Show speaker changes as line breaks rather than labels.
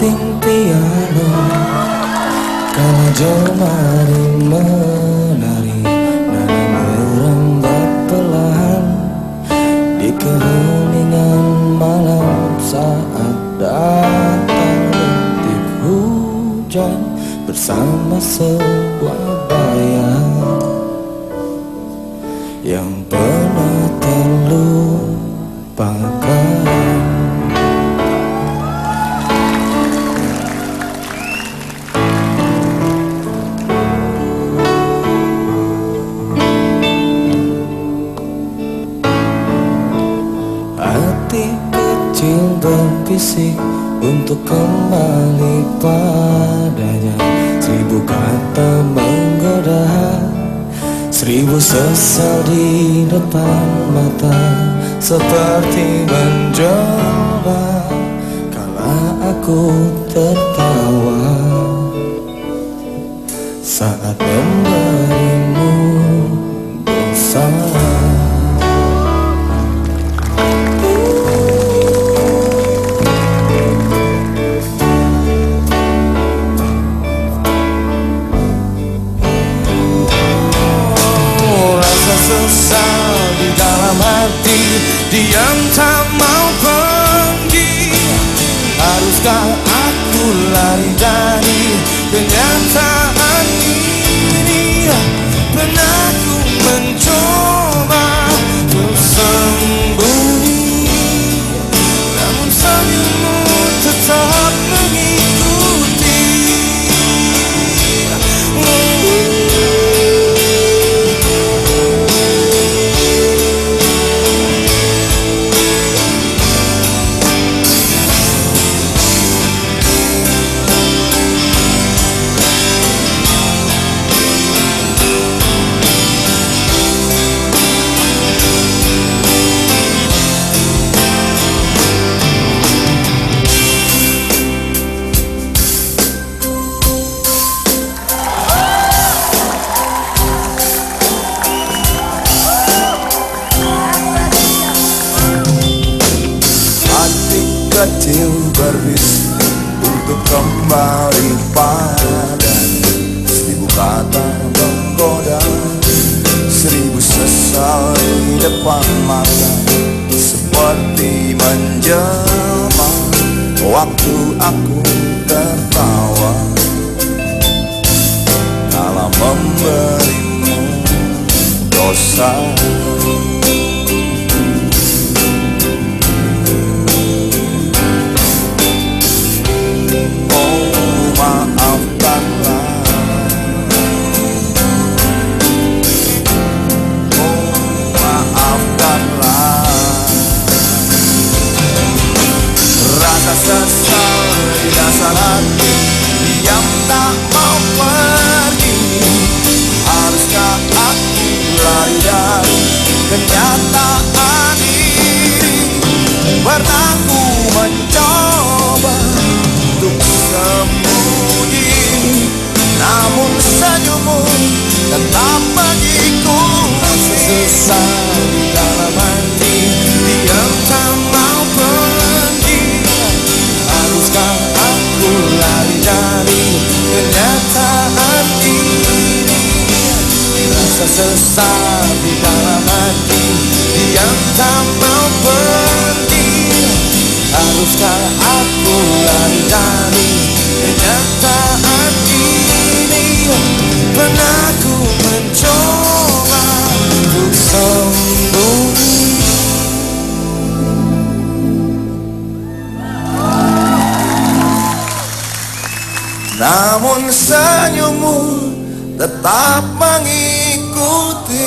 gunting piano, kala jemari menari, nada merambat perlahan di keheningan malam saat datang rintik hujan bersama sebuah bayang yang pernah terlupakan. Hati kecil berbisik untuk kembali padanya. 1000 kata menggoda, 1000 sesal di depan mata, seperti mencoba kala aku tertawa saat memberimu dosa. Sesal di dalam hati, diam tak mau pergi. Haruskah aku lari dari kenyataan ini? Pernah ku mencoba untuk sembunyi, namun senyummu tetap mengikuti. Kecil berbisik untuk kembali padanya. 1000 kata menggoda, 1000 sesal di depan mata, seperti menjelma waktu aku tertawa kala memberimu dosa. Sesal di dasar hati, diam tak mau pergi. Haruskah aku lari dari kenyataan ini? Pernah ku mencoba untuk sembunyi, namun senyummu tetap mengikuti. Sesal di dalam hati, diam tak mau pergi. Haruskah aku lari dari kenyataan ini? Rasa sesal di dalam hati, diam tak mau pergi. Haruskah aku lari dari kenyataan ini? Pernah ku mencoba untuk sembunyi, namun senyummu tetap mengikuti.